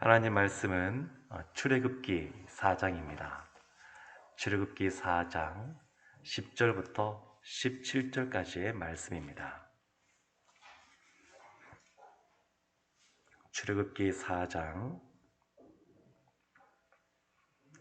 하나님 말씀은 출애굽기 4장입니다. 출애굽기 4장 10절부터 17절까지의 말씀입니다. 출애굽기 4장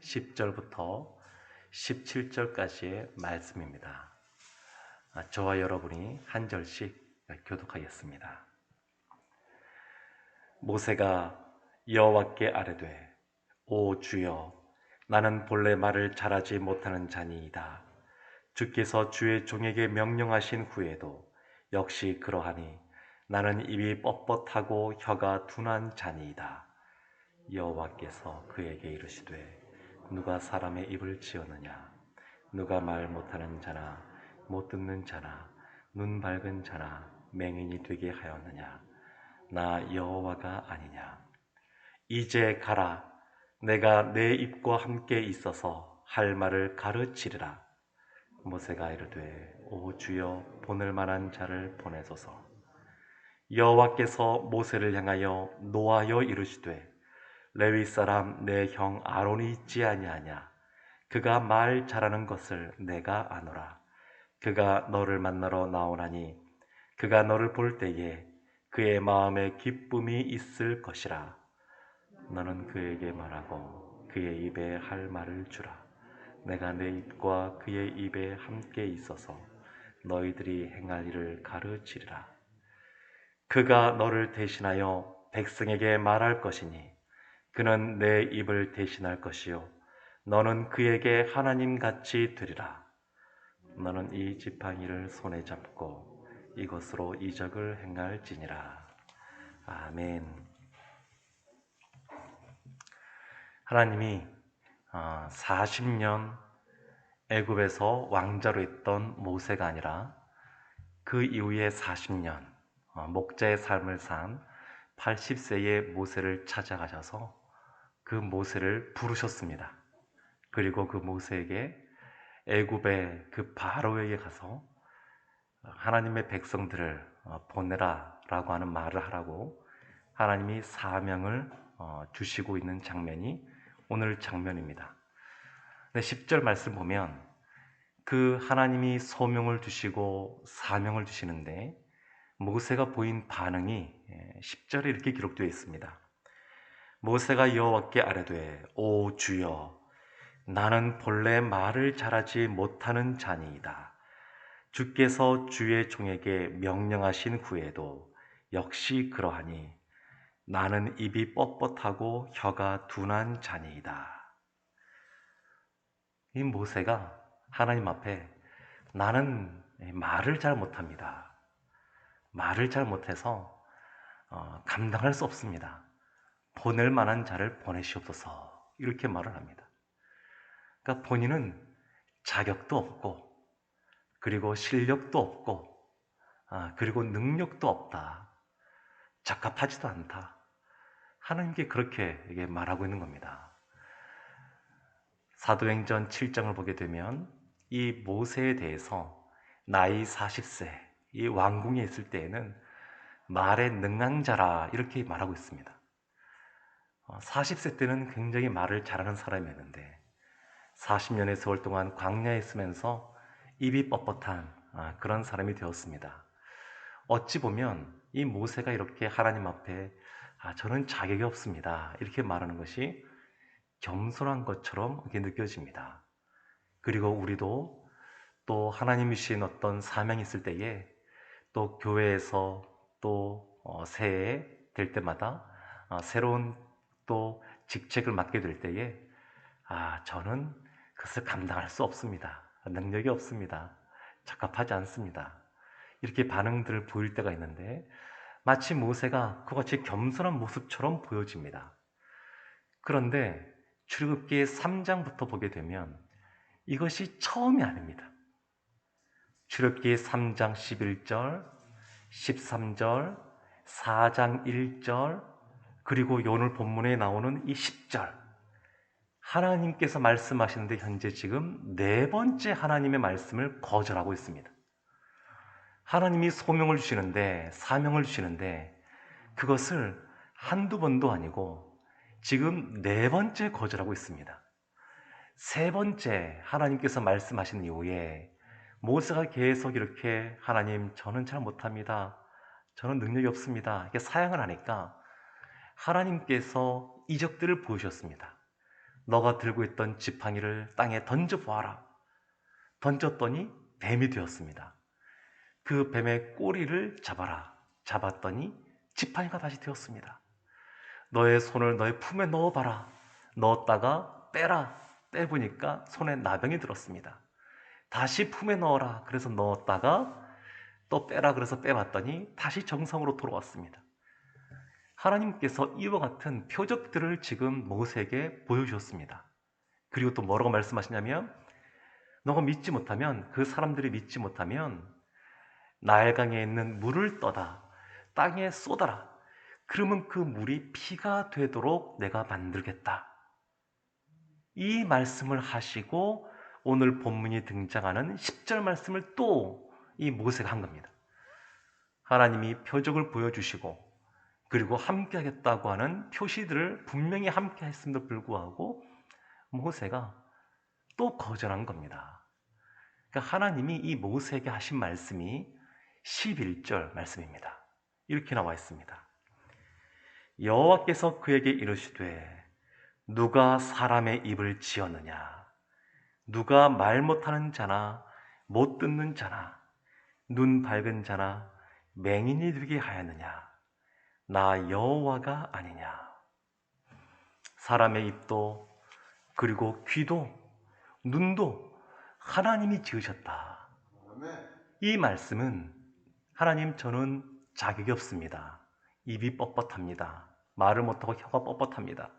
10절부터 17절까지의 말씀입니다. 저와 여러분이 한 절씩 교독하겠습니다. 모세가 여호와께 아뢰되 오 주여 나는 본래 말을 잘하지 못하는 자니이다. 주께서 주의 종에게 명령하신 후에도 역시 그러하니 나는 입이 뻣뻣하고 혀가 둔한 자니이다. 여호와께서 그에게 이르시되 누가 사람의 입을 지었느냐? 누가 말 못하는 자나 못 듣는 자나 눈 밝은 자나 맹인이 되게 하였느냐? 나 여호와가 아니냐? 이제 가라. 내가 내 입과 함께 있어서 할 말을 가르치리라. 모세가 이르되 오 주여 보낼 만한 자를 보내소서. 여호와께서 모세를 향하여 노하여 이르시되 레위 사람 내 형 아론이 있지 아니하냐? 그가 말 잘하는 것을 내가 아노라. 그가 너를 만나러 나오나니 그가 너를 볼 때에 그의 마음에 기쁨이 있을 것이라. 너는 그에게 말하고 그의 입에 할 말을 주라. 내가 내 입과 그의 입에 함께 있어서 너희들이 행할 일을 가르치리라. 그가 너를 대신하여 백성에게 말할 것이니 그는 내 입을 대신할 것이요 너는 그에게 하나님같이 되리라. 너는 이 지팡이를 손에 잡고 이것으로 이적을 행할지니라. 아멘. 하나님이 40년 애굽에서 왕자로 있던 모세가 아니라 그 이후에 40년 목자의 삶을 산 80세의 모세를 찾아가셔서 그 모세를 부르셨습니다. 그리고 그 모세에게 애굽의 그 바로에게 가서 하나님의 백성들을 보내라 라고 하는 말을 하라고 하나님이 사명을 주시고 있는 장면이 오늘 장면입니다. 10절 말씀 보면 그 하나님이 소명을 주시고 사명을 주시는데 모세가 보인 반응이 10절에 이렇게 기록되어 있습니다. 모세가 여호와께 아뢰되 오 주여 나는 본래 말을 잘하지 못하는 자니이다. 주께서 주의 종에게 명령하신 후에도 역시 그러하니 나는 입이 뻣뻣하고 혀가 둔한 자니이다. 이 모세가 하나님 앞에 나는 말을 잘 못합니다. 말을 잘 못해서 감당할 수 없습니다. 보낼 만한 자를 보내시옵소서 이렇게 말을 합니다. 그러니까 본인은 자격도 없고 그리고 실력도 없고 그리고 능력도 없다. 적합하지도 않다. 하나님께 그렇게 말하고 있는 겁니다. 사도행전 7장을 보게 되면 이 모세에 대해서 나이 40세, 이 왕궁에 있을 때에는 말에 능한 자라 이렇게 말하고 있습니다. 40세 때는 굉장히 말을 잘하는 사람이었는데 40년의 세월 동안 광야에 있으면서 입이 뻣뻣한 그런 사람이 되었습니다. 어찌 보면 이 모세가 이렇게 하나님 앞에 저는 자격이 없습니다 이렇게 말하는 것이 겸손한 것처럼 이렇게 느껴집니다. 그리고 우리도 또 하나님이 주신 어떤 사명이 있을 때에 또 교회에서 또 새해 될 때마다 새로운 또 직책을 맡게 될 때에 저는 그것을 감당할 수 없습니다. 능력이 없습니다. 적합하지 않습니다. 이렇게 반응들을 보일 때가 있는데 마치 모세가 그같이 겸손한 모습처럼 보여집니다. 그런데 출애굽기 3장부터 보게 되면 이것이 처음이 아닙니다. 출애굽기 3장 11절, 13절, 4장 1절, 그리고 오늘 본문에 나오는 이 10절. 하나님께서 말씀하시는데 현재 지금 네 번째 하나님의 말씀을 거절하고 있습니다. 하나님이 소명을 주시는데, 사명을 주시는데 그것을 한두 번도 아니고 지금 네 번째 거절하고 있습니다. 세 번째 하나님께서 말씀하신 이후에 모세가 계속 이렇게 하나님 저는 잘 못합니다. 저는 능력이 없습니다. 이렇게 사양을 하니까 하나님께서 이적들을 보여주셨습니다. 너가 들고 있던 지팡이를 땅에 던져보아라. 던졌더니 뱀이 되었습니다. 그 뱀의 꼬리를 잡아라. 잡았더니 지팡이가 다시 되었습니다. 너의 손을 너의 품에 넣어봐라. 넣었다가 빼라. 빼보니까 손에 나병이 들었습니다. 다시 품에 넣어라. 그래서 넣었다가 또 빼라. 그래서 빼봤더니 다시 정상으로 돌아왔습니다. 하나님께서 이와 같은 표적들을 지금 모세에게 보여주셨습니다. 그리고 또 뭐라고 말씀하시냐면 너가 믿지 못하면 그 사람들이 믿지 못하면 나일강에 있는 물을 떠다 땅에 쏟아라. 그러면 그 물이 피가 되도록 내가 만들겠다. 이 말씀을 하시고 오늘 본문이 등장하는 10절 말씀을 또 이 모세가 한 겁니다. 하나님이 표적을 보여주시고 그리고 함께 하겠다고 하는 표시들을 분명히 함께 했음에도 불구하고 모세가 또 거절한 겁니다. 그러니까 하나님이 이 모세에게 하신 말씀이 11절 말씀입니다. 이렇게 나와 있습니다. 여호와께서 그에게 이르시되 누가 사람의 입을 지었느냐? 누가 말 못하는 자나 못 듣는 자나 눈 밝은 자나 맹인이 되게 하였느냐? 나 여호와가 아니냐? 사람의 입도 그리고 귀도 눈도 하나님이 지으셨다. 이 말씀은 하나님 저는 자격이 없습니다. 입이 뻣뻣합니다. 말을 못하고 혀가 뻣뻣합니다.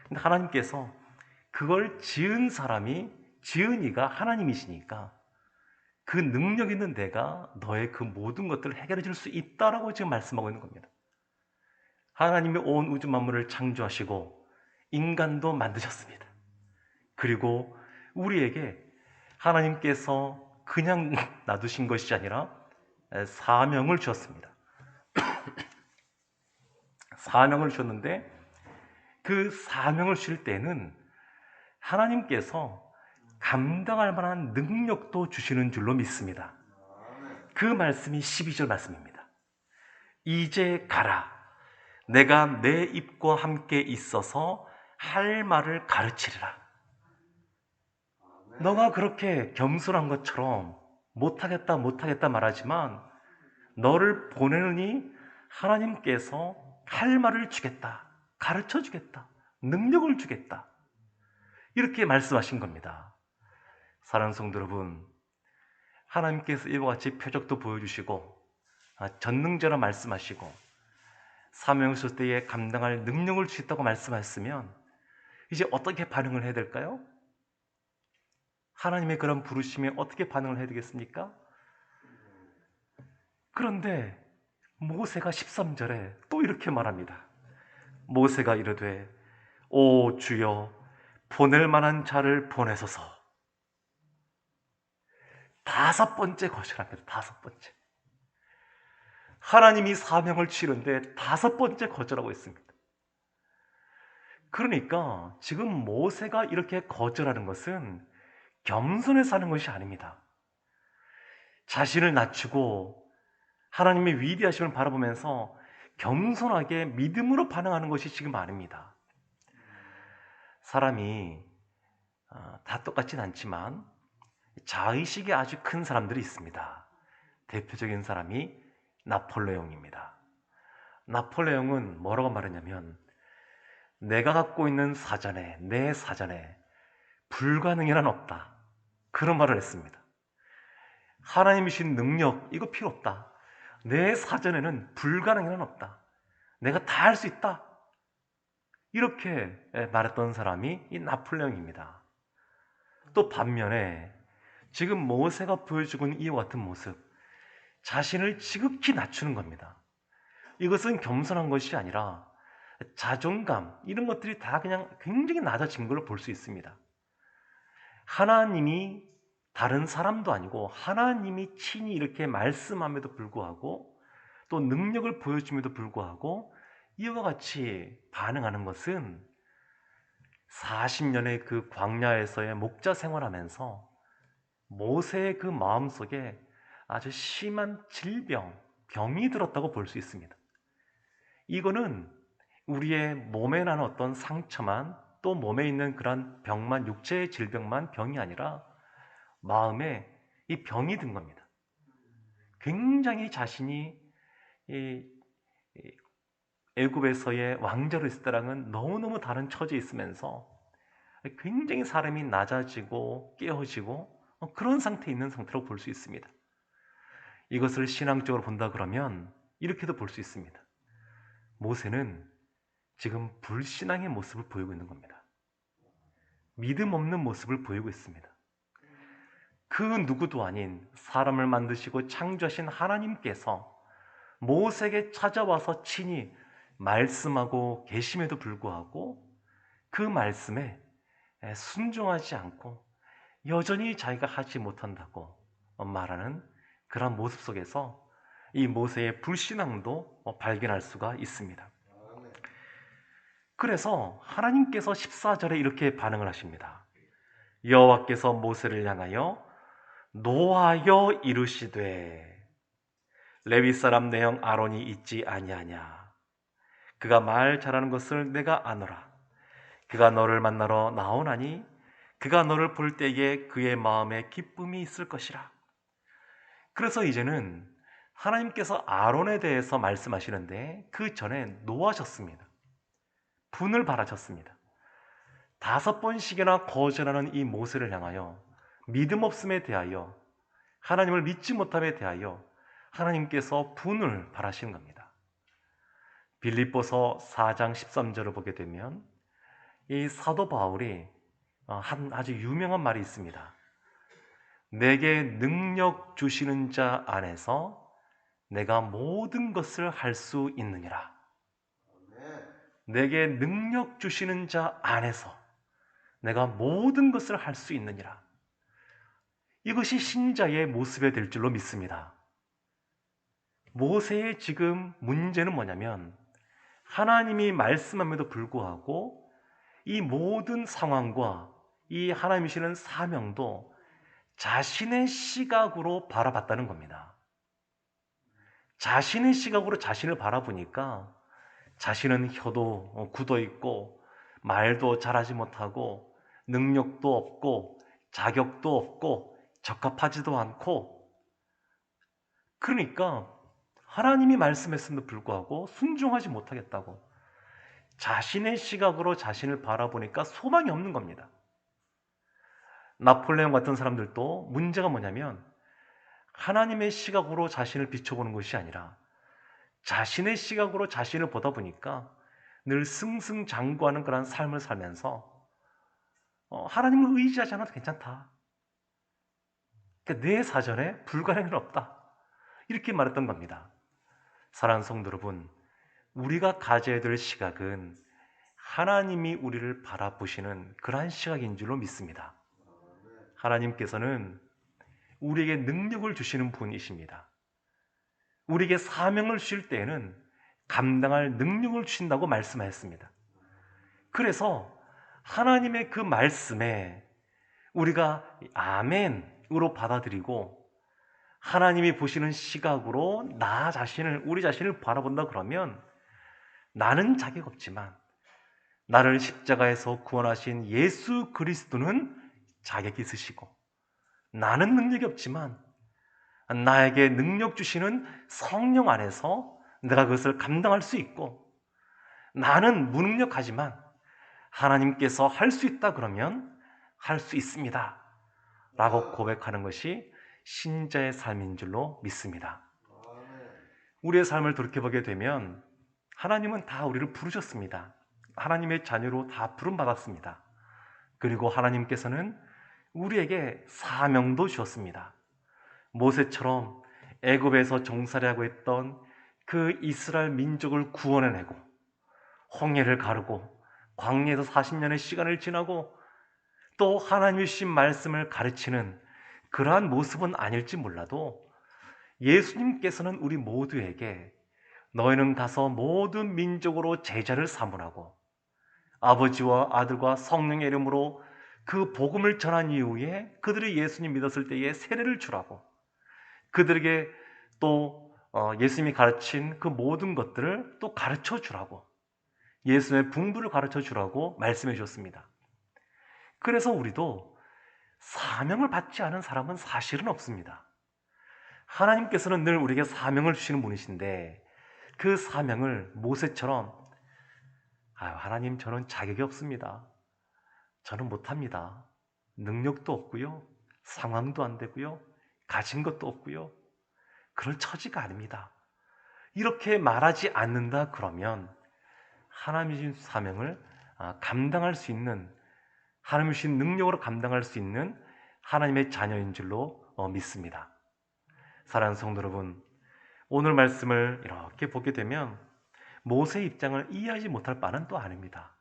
근데 하나님께서 그걸 지은 사람이 지은 이가 하나님이시니까 그 능력 있는 내가 너의 그 모든 것들을 해결해 줄 수 있다라고 지금 말씀하고 있는 겁니다. 하나님이 온 우주 만물을 창조하시고 인간도 만드셨습니다. 그리고 우리에게 하나님께서 그냥 놔두신 것이 아니라 사명을 주셨습니다. 사명을 주셨는데 그 사명을 주실 때는 하나님께서 감당할 만한 능력도 주시는 줄로 믿습니다. 그 말씀이 12절 말씀입니다. 이제 가라. 내가 내 입과 함께 있어서 할 말을 가르치리라. 너가 그렇게 겸손한 것처럼 못하겠다 못하겠다 말하지만 너를 보내느니 하나님께서 할 말을 주겠다. 가르쳐 주겠다. 능력을 주겠다. 이렇게 말씀하신 겁니다. 사랑하는 성도 여러분, 하나님께서 이와 같이 표적도 보여주시고 전능자라 말씀하시고 사명을 줄 때에 감당할 능력을 주셨다고 말씀하셨으면 이제 어떻게 반응을 해야 될까요? 하나님의 그런 부르심에 어떻게 반응을 해야 되겠습니까? 그런데 모세가 13절에 또 이렇게 말합니다. 모세가 이르되 오 주여 보낼 만한 자를 보내소서. 다섯 번째 거절합니다. 다섯 번째. 하나님이 사명을 치는데 다섯 번째 거절하고 있습니다. 그러니까 지금 모세가 이렇게 거절하는 것은 겸손해서 하는 것이 아닙니다. 자신을 낮추고 하나님의 위대하심을 바라보면서 겸손하게 믿음으로 반응하는 것이 지금 아닙니다. 사람이 다 똑같진 않지만 자의식이 아주 큰 사람들이 있습니다. 대표적인 사람이 나폴레옹입니다. 나폴레옹은 뭐라고 말했냐면 내가 갖고 있는 사전에 내 사전에 불가능이란 없다. 그런 말을 했습니다. 하나님이신 능력 이거 필요 없다. 내 사전에는 불가능이란 없다. 내가 다 할 수 있다. 이렇게 말했던 사람이 이 나폴레옹입니다. 또 반면에 지금 모세가 보여주고 있는 이와 같은 모습, 자신을 지극히 낮추는 겁니다. 이것은 겸손한 것이 아니라 자존감 이런 것들이 다 그냥 굉장히 낮아진 걸로 볼 수 있습니다. 하나님이 다른 사람도 아니고 하나님이 친히 이렇게 말씀함에도 불구하고 또 능력을 보여줌에도 불구하고 이와 같이 반응하는 것은 40년의 그 광야에서의 목자 생활하면서 모세의 그 마음속에 아주 심한 병이 들었다고 볼 수 있습니다. 이거는 우리의 몸에 나는 어떤 상처만, 또 몸에 있는 그런 병만, 육체의 질병만 병이 아니라 마음에 이 병이 든 겁니다. 굉장히 자신이 이 애굽에서의 왕자로 있을 때랑은 너무너무 다른 처지에 있으면서 굉장히 사람이 낮아지고 깨어지고 그런 상태에 있는 상태로 볼 수 있습니다. 이것을 신앙적으로 본다 그러면 이렇게도 볼 수 있습니다. 모세는 지금 불신앙의 모습을 보이고 있는 겁니다. 믿음 없는 모습을 보이고 있습니다. 그 누구도 아닌 사람을 만드시고 창조하신 하나님께서 모세에게 찾아와서 친히 말씀하고 계심에도 불구하고 그 말씀에 순종하지 않고 여전히 자기가 하지 못한다고 말하는 그런 모습 속에서 이 모세의 불신앙도 발견할 수가 있습니다. 그래서 하나님께서 14절에 이렇게 반응을 하십니다. 여호와께서 모세를 향하여 노하여 이르시되 레위 사람 내 형 아론이 있지 아니하냐. 그가 말 잘하는 것을 내가 아노라. 그가 너를 만나러 나오나니 그가 너를 볼 때에 그의 마음에 기쁨이 있을 것이라. 그래서 이제는 하나님께서 아론에 대해서 말씀하시는데 그 전에 노하셨습니다. 분을 바라셨습니다. 5번씩이나 거절하는 이 모세를 향하여 믿음 없음에 대하여, 하나님을 믿지 못함에 대하여 하나님께서 분을 바라시는 겁니다. 빌립보서 4장 13절을 보게 되면 이 사도 바울이 한 아주 유명한 말이 있습니다. 내게 능력 주시는 자 안에서 내가 모든 것을 할 수 있느니라. 내게 능력 주시는 자 안에서 내가 모든 것을 할 수 있느니라. 이것이 신자의 모습이 될 줄로 믿습니다. 모세의 지금 문제는 뭐냐면 하나님이 말씀함에도 불구하고 이 모든 상황과 이 하나님이 주시는 사명도 자신의 시각으로 바라봤다는 겁니다. 자신의 시각으로 자신을 바라보니까 자신은 혀도 굳어 있고 말도 잘하지 못하고 능력도 없고 자격도 없고 적합하지도 않고, 그러니까 하나님이 말씀했음에도 불구하고 순종하지 못하겠다고 자신의 시각으로 자신을 바라보니까 소망이 없는 겁니다. 나폴레옹 같은 사람들도 문제가 뭐냐면 하나님의 시각으로 자신을 비춰보는 것이 아니라 자신의 시각으로 자신을 보다 보니까 늘 승승장구하는 그런 삶을 살면서 하나님을 의지하지 않아도 괜찮다. 그러니까 내 사전에 불가능은 없다. 이렇게 말했던 겁니다. 사랑하는 성도 여러분, 우리가 가져야 될 시각은 하나님이 우리를 바라보시는 그러한 시각인 줄로 믿습니다. 하나님께서는 우리에게 능력을 주시는 분이십니다. 우리에게 사명을 주실 때에는 감당할 능력을 주신다고 말씀하셨습니다. 그래서 하나님의 그 말씀에 우리가 아멘으로 받아들이고 하나님이 보시는 시각으로 나 자신을, 우리 자신을 바라본다 그러면 나는 자격 없지만 나를 십자가에서 구원하신 예수 그리스도는 자격이 있으시고 나는 능력이 없지만 나에게 능력 주시는 성령 안에서 내가 그것을 감당할 수 있고, 나는 무능력하지만 하나님께서 할 수 있다 그러면 할 수 있습니다 라고 고백하는 것이 신자의 삶인 줄로 믿습니다. 우리의 삶을 돌이켜보게 되면 하나님은 다 우리를 부르셨습니다. 하나님의 자녀로 다 부름받았습니다. 그리고 하나님께서는 우리에게 사명도 주셨습니다. 모세처럼 애굽에서 종살이하고 있던 그 이스라엘 민족을 구원해내고 홍해를 가르고 광야에서 40년의 시간을 지나고 또 하나님의 주신 말씀을 가르치는 그러한 모습은 아닐지 몰라도 예수님께서는 우리 모두에게 너희는 가서 모든 민족으로 제자를 삼으라고 아버지와 아들과 성령의 이름으로 그 복음을 전한 이후에 그들이 예수님 믿었을 때에 세례를 주라고 그들에게 또 예수님이 가르친 그 모든 것들을 또 가르쳐 주라고 예수님의 분부를 가르쳐 주라고 말씀해 주셨습니다. 그래서 우리도 사명을 받지 않은 사람은 사실은 없습니다. 하나님께서는 늘 우리에게 사명을 주시는 분이신데 그 사명을 모세처럼 하나님 저는 자격이 없습니다. 저는 못합니다. 능력도 없고요. 상황도 안 되고요. 가진 것도 없고요. 그럴 처지가 아닙니다. 이렇게 말하지 않는다 그러면 하나님이 주신 사명을 감당할 수 있는 하나님이 주신 능력으로 감당할 수 있는 하나님의 자녀인 줄로 믿습니다. 사랑하는 성도 여러분, 오늘 말씀을 이렇게 보게 되면 모세의 입장을 이해하지 못할 바는 또 아닙니다.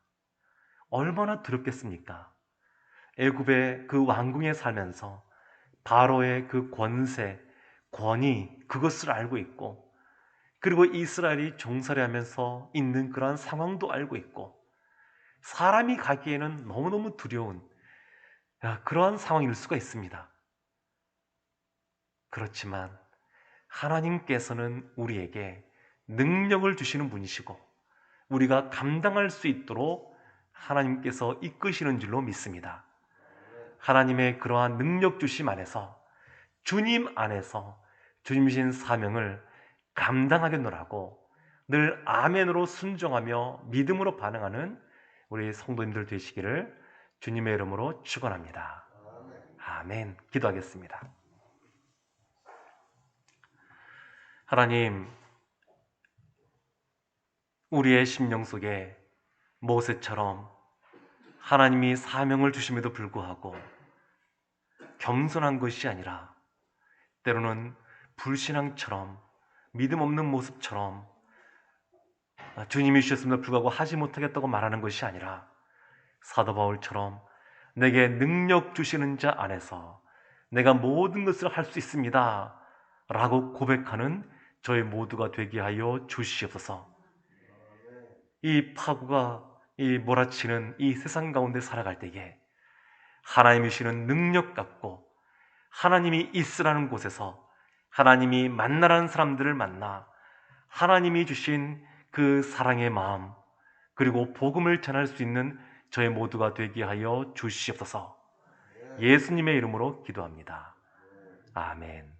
얼마나 두렵겠습니까? 애굽의 그 왕궁에 살면서 바로의 그 권세, 권위 그것을 알고 있고 그리고 이스라엘이 종살이하면서 있는 그러한 상황도 알고 있고 사람이 가기에는 너무너무 두려운 그러한 상황일 수가 있습니다. 그렇지만 하나님께서는 우리에게 능력을 주시는 분이시고 우리가 감당할 수 있도록 하나님께서 이끄시는 줄로 믿습니다. 하나님의 그러한 능력 주심 안에서 주님 안에서 주님 주신 사명을 감당하겠노라고 늘 아멘으로 순종하며 믿음으로 반응하는 우리 성도님들 되시기를 주님의 이름으로 축원합니다. 아멘. 기도하겠습니다. 하나님, 우리의 심령 속에 모세처럼 하나님이 사명을 주심에도 불구하고 겸손한 것이 아니라 때로는 불신앙처럼 믿음 없는 모습처럼 주님이 주셨음에도 불구하고 하지 못하겠다고 말하는 것이 아니라 사도 바울처럼 내게 능력 주시는 자 안에서 내가 모든 것을 할 수 있습니다 라고 고백하는 저희 모두가 되게 하여 주시옵소서. 이 파국가 이 몰아치는 이 세상 가운데 살아갈 때에 하나님이 주시는 능력 갖고 하나님이 있으라는 곳에서 하나님이 만나라는 사람들을 만나 하나님이 주신 그 사랑의 마음 그리고 복음을 전할 수 있는 저희 모두가 되게 하여 주시옵소서. 예수님의 이름으로 기도합니다. 아멘.